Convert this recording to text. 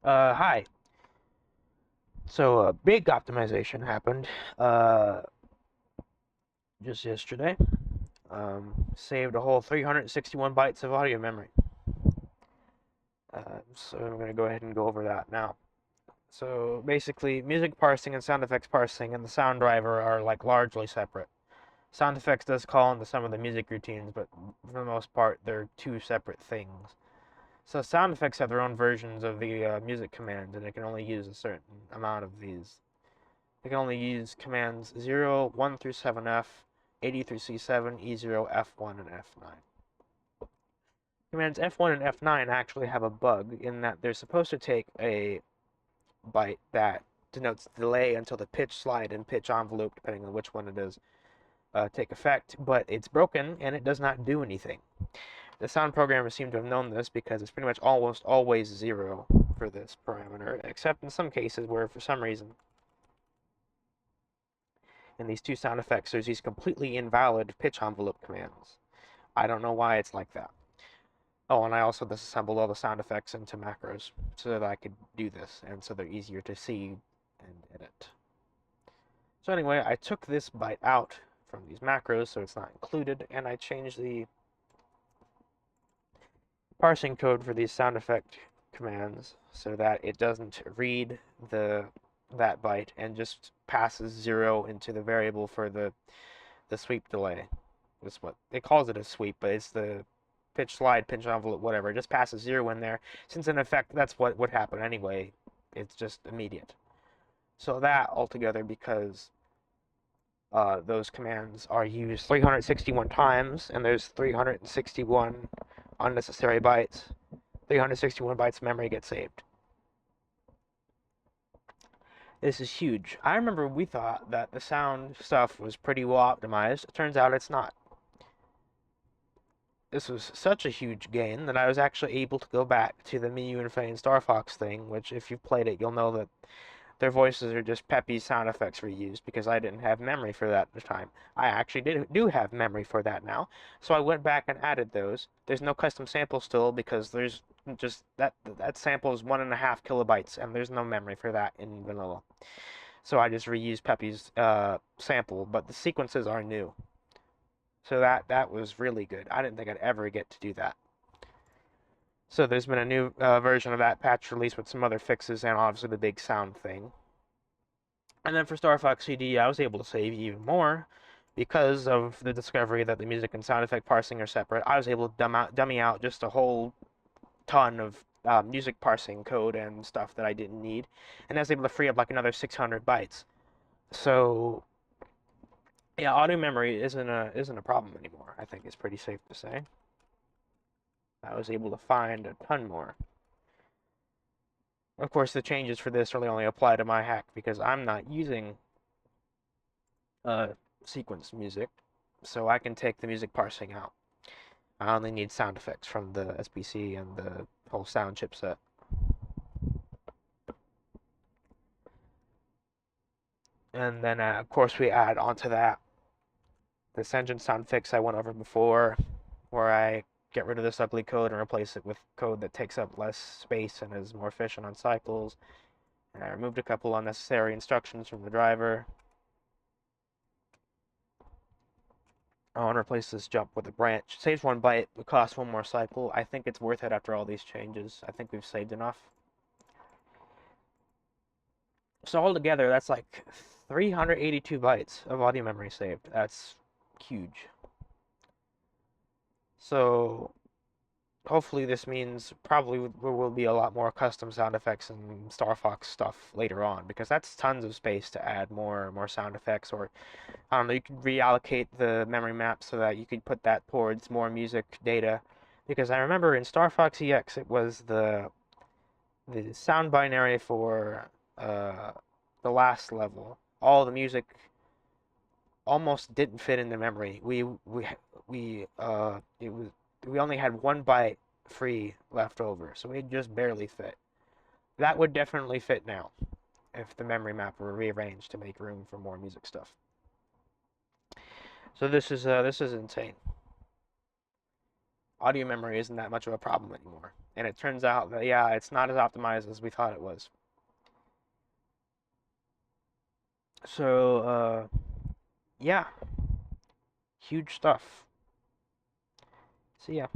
Hi. So a big optimization happened just yesterday. Saved a whole 361 bytes of audio memory. So I'm going to go ahead and go over that now. So basically, music parsing and sound effects parsing and the sound driver are like largely separate. Sound effects does call into some of the music routines, but for the most part, they're two separate things. So sound effects have their own versions of the music commands, and it can only use a certain amount of these. It can only use commands 0, 1 through 7F, 80 through C7, E0, F1, and F9. Commands F1 and F9 actually have a bug in that they're supposed to take a byte that denotes delay until the pitch slide and pitch envelope, depending on which one it is, take effect, but it's broken and it does not do anything. The sound programmers seem to have known this because it's pretty much almost always 0 for this parameter, except in some cases where for some reason in these two sound effects, there's these completely invalid pitch envelope commands. I don't know why it's like that. Oh, and I also disassembled all the sound effects into macros so that I could do this, and so they're easier to see and edit. So anyway, I took this byte out from these macros so it's not included, and I changed the parsing code for these sound effect commands so that it doesn't read that byte and just passes 0 into the variable for the sweep delay. That's what it calls it, a sweep, but it's the pitch slide, pitch envelope, whatever. It just passes 0 in there. Since in effect that's what would happen anyway, it's just immediate. So that altogether, because those commands are used 361 times, and there's 361 unnecessary bytes. 361 bytes of memory get saved. This is huge. I remember we thought that the sound stuff was pretty well optimized. It turns out it's not. This was such a huge gain that I was actually able to go back to the Miyu and Faye and Star Fox thing, which if you've played it, you'll know that their voices are just peppy sound effects reused because I didn't have memory for that at the time. I actually do have memory for that now, so I went back and added those. There's no custom sample still because there's just that sample is 1.5 kilobytes and there's no memory for that in vanilla. So I just reused Peppy's sample, but the sequences are new. So that was really good. I didn't think I'd ever get to do that. So there's been a new version of that patch released with some other fixes and obviously the big sound thing. And then for SFCD, I was able to save even more because of the discovery that the music and sound effect parsing are separate. I was able to dummy out just a whole ton of music parsing code and stuff that I didn't need, and I was able to free up like another 600 bytes. So yeah, audio memory isn't a problem anymore. I think it's pretty safe to say. I was able to find a ton more. Of course, the changes for this really only apply to my hack because I'm not using sequence music, so I can take the music parsing out. I only need sound effects from the SBC and the whole sound chipset. And then, of course, we add onto that this engine sound fix I went over before, where I get rid of this ugly code and replace it with code that takes up less space and is more efficient on cycles. And I removed a couple unnecessary instructions from the driver. I want to replace this jump with a branch. Saves 1 byte, it costs 1 more cycle. I think it's worth it after all these changes. I think we've saved enough. So altogether, that's like 382 bytes of audio memory saved. That's huge. So hopefully this means probably there will be a lot more custom sound effects and Star Fox stuff later on because that's tons of space to add more sound effects, or I don't know, you could reallocate the memory map so that you could put that towards more music data, because I remember in Star Fox EX it was the sound binary for the last level. All the music almost didn't fit into memory. We only had 1 byte free left over, so it just barely fit. That would definitely fit now if the memory map were rearranged to make room for more music stuff. So this is insane. audio memory isn't that much of a problem anymore. And it turns out that, yeah, it's not as optimized as we thought it was. So, yeah, huge stuff. So, yeah.